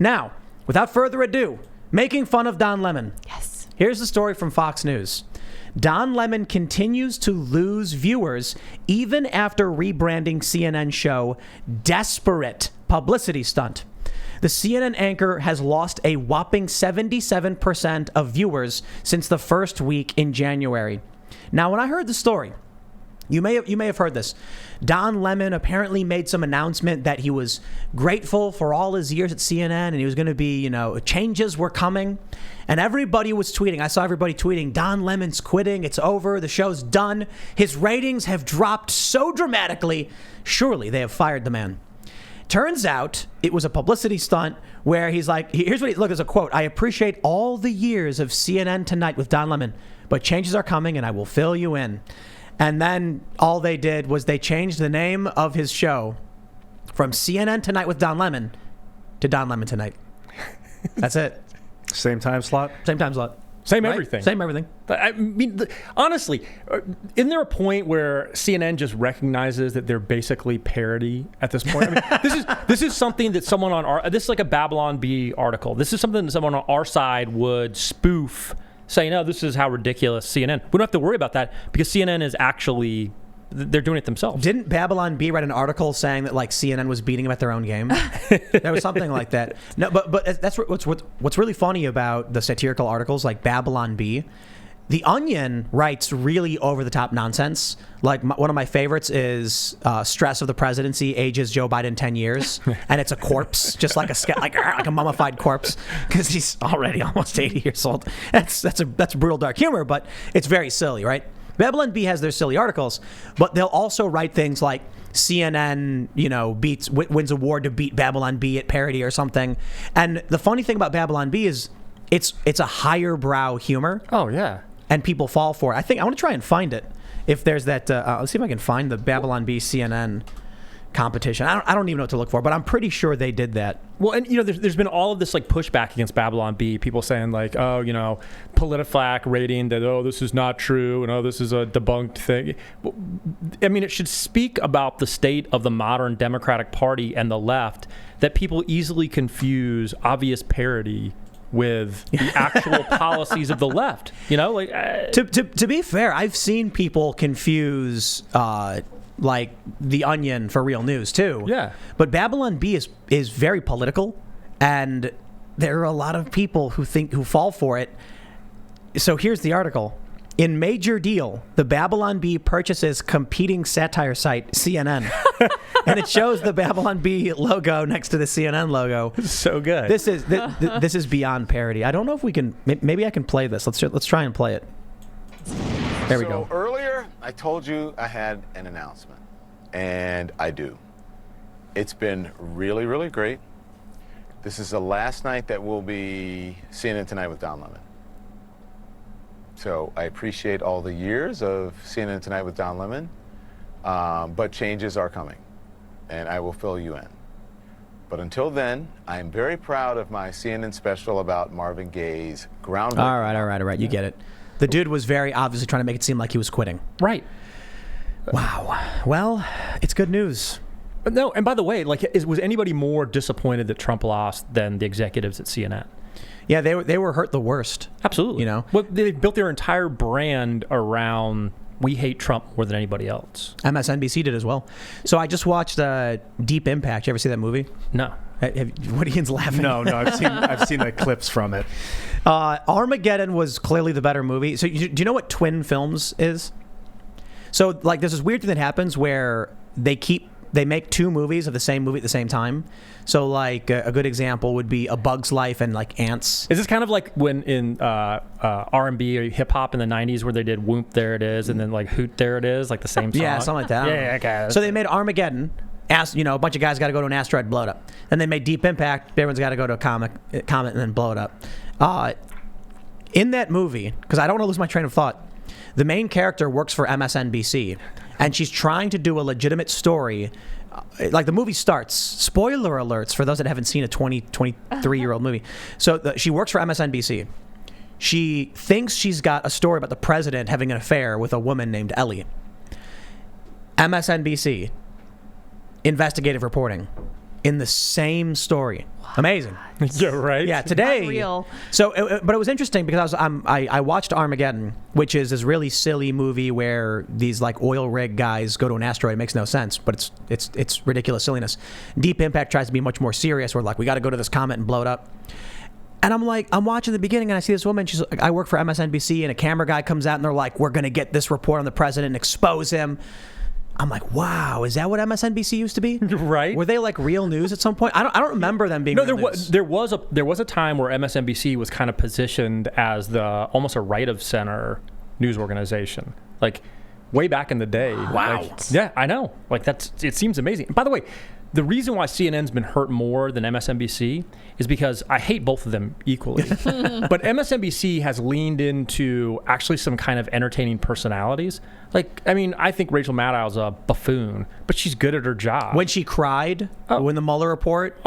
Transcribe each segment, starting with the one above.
Now, without further ado, making fun of Don Lemon. Yes. Here's the story from Fox News. Don Lemon continues to lose viewers even after rebranding CNN show Desperate Publicity Stunt. The CNN anchor has lost a whopping 77% of viewers since the first week in January. Now, when I heard the story, you may have heard this. Don Lemon apparently made some announcement that he was grateful for all his years at CNN and he was going to be, changes were coming. And everybody was tweeting. I saw everybody tweeting, Don Lemon's quitting. It's over. The show's done. His ratings have dropped so dramatically. Surely they have fired the man. Turns out it was a publicity stunt where he's like, look, there's a quote. I appreciate all the years of CNN Tonight with Don Lemon, but changes are coming and I will fill you in. And then all they did was they changed the name of his show from CNN Tonight with Don Lemon to Don Lemon Tonight. That's it. Same time slot? Same time slot. Same Right? everything. Same everything. I mean, honestly, isn't there a point where CNN just recognizes that they're basically parody at this point? I mean, this is something that someone on this is like a Babylon Bee article. This is something that someone on our side would spoof, saying, "No, this is how ridiculous CNN." We don't have to worry about that because CNN is actually they're doing it themselves. Didn't Babylon Bee write an article saying that like CNN was beating them at their own game? There was something like that. No, but that's what's really funny about the satirical articles like Babylon Bee. The Onion writes really over-the-top nonsense. Like one of my favorites is "Stress of the Presidency ages Joe Biden 10 years," and it's a corpse, just like a mummified corpse, because he's already almost 80 years old. That's brutal dark humor, but it's very silly, right? Babylon Bee has their silly articles, but they'll also write things like CNN, wins award to beat Babylon Bee at parody or something. And the funny thing about Babylon Bee is it's a higher brow humor. Oh yeah. And people fall for it. I want to try and find it. If there's that, let's see if I can find the Babylon Bee CNN competition. I don't even know what to look for, but I'm pretty sure they did that. Well, and there's been all of this like pushback against Babylon Bee. People saying like, oh, PolitiFact rating that, oh, this is not true, and oh, this is a debunked thing. I mean, it should speak about the state of the modern Democratic Party and the left that people easily confuse obvious parody with the actual policies of the left. To be fair, I've seen people confuse like The Onion for real news too. Yeah. But Babylon Bee is very political, and there are a lot of people who fall for it. So here's the article. In major deal, the Babylon Bee purchases competing satire site CNN. And it shows the Babylon Bee logo next to the CNN logo. So good. This is beyond parody. I don't know if we can. Maybe I can play this. Let's try and play it. There we go. So earlier, I told you I had an announcement, and I do. It's been really, really great. This is the last night that we'll be CNN Tonight with Don Lemon. So I appreciate all the years of CNN Tonight with Don Lemon, but changes are coming, and I will fill you in. But until then, I am very proud of my CNN special about Marvin Gaye's groundbreaking. All right. You get it. The dude was very obviously trying to make it seem like he was quitting. Right. Wow. Well, it's good news. No, and by the way, was anybody more disappointed that Trump lost than the executives at CNN? Yeah, they were hurt the worst. Absolutely. Well, they built their entire brand around we hate Trump more than anybody else. MSNBC did as well. So I just watched Deep Impact. You ever see that movie? No. What Ian's laughing? No, I've seen the clips from it. Armageddon was clearly the better movie. So do you know what Twin Films is? So there's this weird thing that happens where they make two movies of the same movie at the same time. So a good example would be A Bug's Life and Ants. Is this kind of like when in R&B or hip hop in the 90s where they did Whoop, There It Is, and then Hoot, There It Is, like the same song? Yeah, something like that. Yeah, okay. So they made Armageddon. A bunch of guys got to go to an asteroid, blow it up. Then they made Deep Impact. Everyone's got to go to a comet and then blow it up. In that movie, because I don't want to lose my train of thought, the main character works for MSNBC, and she's trying to do a legitimate story. The movie starts, spoiler alerts for those that haven't seen a 23-year-old movie. So she works for MSNBC. She thinks she's got a story about the president having an affair with a woman named Ellie. MSNBC, investigative reporting. in the same story. Amazing. Yeah, right. Yeah, today. Unreal. So, but it was interesting because I watched Armageddon, which is this really silly movie where these like oil rig guys go to an asteroid. It makes no sense, but it's ridiculous silliness. Deep Impact tries to be much more serious. We're like, we got to go to this comet and blow it up. And I'm watching the beginning, and I see this woman. She's like, I work for MSNBC, and a camera guy comes out, and they're like, we're going to get this report on the president and expose him. I'm like, wow, is that what MSNBC used to be? Right. Were they like real news at some point? I don't remember them being. No, real news. there was a time where MSNBC was kind of positioned as the almost a right of center news organization, like way back in the day. Wow. Like, yeah, I know. Like it seems amazing. By the way, the reason why CNN's been hurt more than MSNBC is because I hate both of them equally. But MSNBC has leaned into actually some kind of entertaining personalities. Like, I mean, I think Rachel Maddow's a buffoon, but she's good at her job. When she cried when the Mueller report,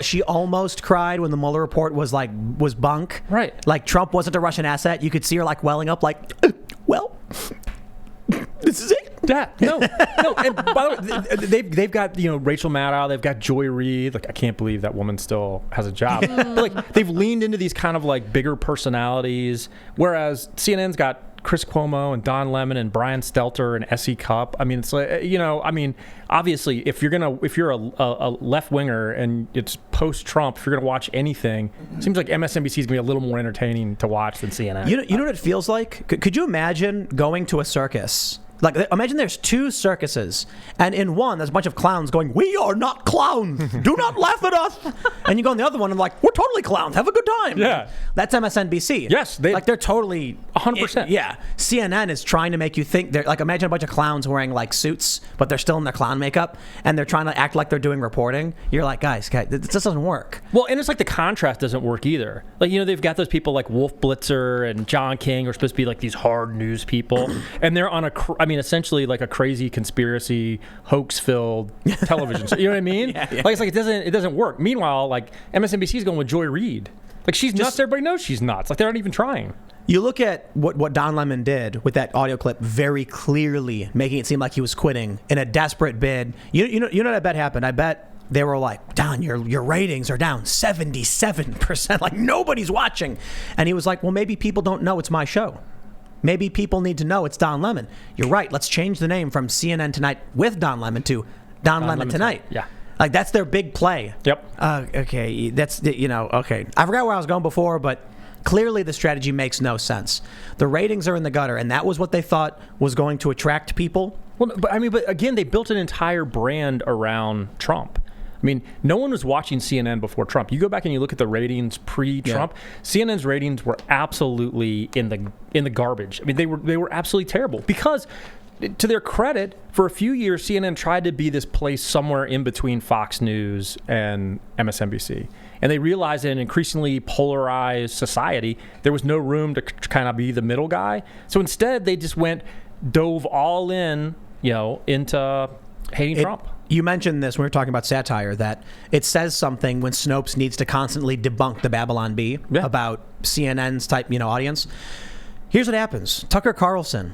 she almost cried when the Mueller report was bunk. Right. Like Trump wasn't a Russian asset. You could see her like welling up like, well, this is it. Yeah, no. And by the way, they've got Rachel Maddow, they've got Joy Reid. Like, I can't believe that woman still has a job. But like, they've leaned into these kind of like bigger personalities, whereas CNN's got Chris Cuomo and Don Lemon and Brian Stelter and S.E. Cupp. I mean, it's like, obviously, if you're a left winger and it's post Trump, if you're gonna watch anything, it seems like MSNBC is gonna be a little more entertaining to watch than CNN. You know what it feels like? Could you imagine going to a circus? Like, imagine there's two circuses, and in one, there's a bunch of clowns going, "We are not clowns. Do not laugh at us." And you go in the other one and like, "We're totally clowns. Have a good time." Yeah. That's MSNBC. Yes. They're totally 100%. Yeah. CNN is trying to make you think they're like, imagine a bunch of clowns wearing like suits, but they're still in their clown makeup, and they're trying to act like they're doing reporting. You're like, guys, this doesn't work. Well, and it's like the contrast doesn't work either. Like, they've got those people like Wolf Blitzer and John King are supposed to be like these hard news people, and they're on essentially like a crazy conspiracy hoax-filled television show. You know what I mean? Yeah. Like, it's like it doesn't work. Meanwhile, like MSNBC is going with Joy Reid. Like, she's nuts. Everybody knows she's nuts. Like, they're not even trying. You look at what Don Lemon did with that audio clip, very clearly making it seem like he was quitting in a desperate bid. You know what I bet happened? I bet they were like, Don, your ratings are down 77%. Like, nobody's watching. And he was like, well, maybe people don't know it's my show. Maybe people need to know it's Don Lemon. You're right. Let's change the name from CNN Tonight with Don Lemon to Don Lemon Tonight. Yeah. Like, that's their big play. Yep. Okay. That's, okay. I forgot where I was going before, but clearly the strategy makes no sense. The ratings are in the gutter, and that was what they thought was going to attract people. Well, but again, they built an entire brand around Trump. I mean, no one was watching CNN before Trump. You go back and you look at the ratings pre-Trump. Yeah. CNN's ratings were absolutely in the garbage. I mean, they were absolutely terrible because, to their credit, for a few years, CNN tried to be this place somewhere in between Fox News and MSNBC. And they realized in an increasingly polarized society, there was no room to kind of be the middle guy. So instead, they just dove all in, into hating Trump. You mentioned this when we were talking about satire, that it says something when Snopes needs to constantly debunk the Babylon Bee about CNN's type, audience. Here's what happens. Tucker Carlson,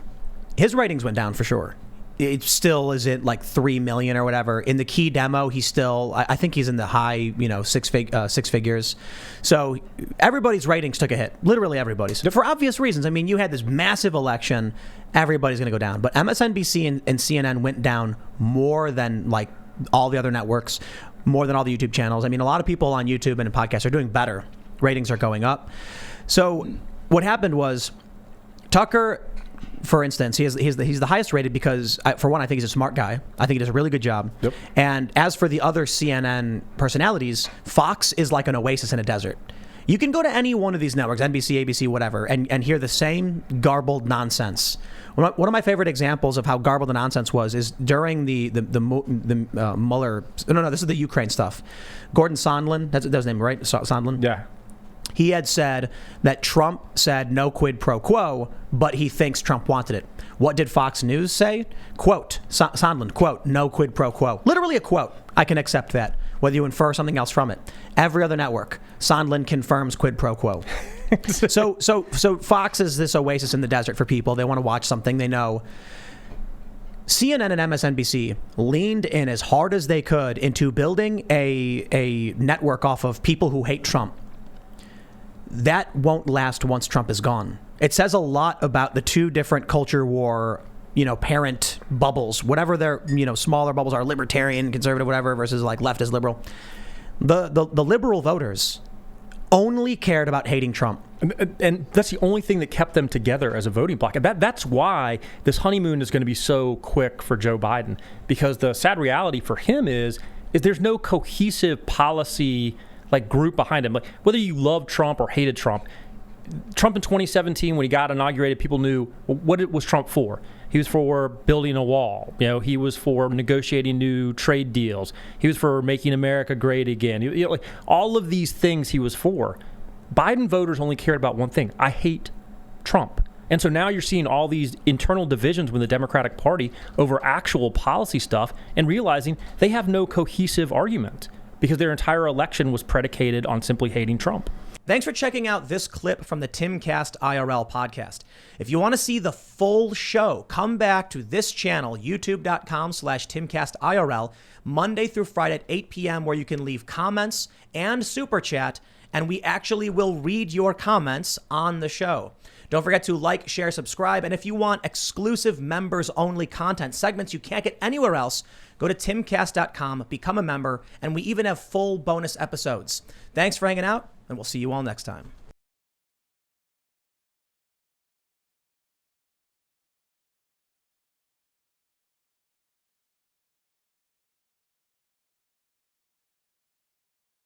his ratings went down for sure. It still is at like 3 million or whatever. In the key demo, he's still, I think he's in the high, six figures. So everybody's ratings took a hit. Literally everybody's. For obvious reasons. I mean, you had this massive election. Everybody's going to go down. But MSNBC and CNN went down more than like all the other networks, more than all the YouTube channels. I mean, a lot of people on YouTube and in podcasts are doing better. Ratings are going up. So what happened was Tucker, for instance, he's the highest rated because, for one, I think he's a smart guy. I think he does a really good job. Yep. And as for the other CNN personalities, Fox is like an oasis in a desert. You can go to any one of these networks, NBC, ABC, whatever, and hear the same garbled nonsense. One of my favorite examples of how garbled the nonsense was is during the Mueller. No, this is the Ukraine stuff. Gordon Sondland, that's his name, right? Sondland? Yeah. He had said that Trump said no quid pro quo, but he thinks Trump wanted it. What did Fox News say? Quote, Sondland, quote, no quid pro quo. Literally a quote. I can accept that, whether you infer something else from it. Every other network, Sondland confirms quid pro quo. So Fox is this oasis in the desert for people. They want to watch something they know. CNN and MSNBC leaned in as hard as they could into building a network off of people who hate Trump. That won't last once Trump is gone. It says a lot about the two different culture war, parent bubbles, whatever their, smaller bubbles are, libertarian, conservative, whatever, versus like leftist liberal. The liberal voters only cared about hating Trump. And that's the only thing that kept them together as a voting bloc. And that's why this honeymoon is going to be so quick for Joe Biden, because the sad reality for him is there's no cohesive policy like group behind him. Like whether you love Trump or hated Trump in 2017 when he got inaugurated, people knew what it was Trump for. He was for building a wall. He was for negotiating new trade deals. He was for making America great again. Like all of these things he was for. Biden voters only cared about one thing: I hate Trump. And so now you're seeing all these internal divisions with the Democratic Party over actual policy stuff and realizing they have no cohesive argument because their entire election was predicated on simply hating Trump. Thanks for checking out this clip from the Timcast IRL podcast. If you want to see the full show, come back to this channel, youtube.com/TimcastIRL, Monday through Friday at 8 p.m., where you can leave comments and super chat, and we actually will read your comments on the show. Don't forget to like, share, subscribe, and if you want exclusive members-only content, segments you can't get anywhere else, go to timcast.com, become a member, and we even have full bonus episodes. Thanks for hanging out, and we'll see you all next time.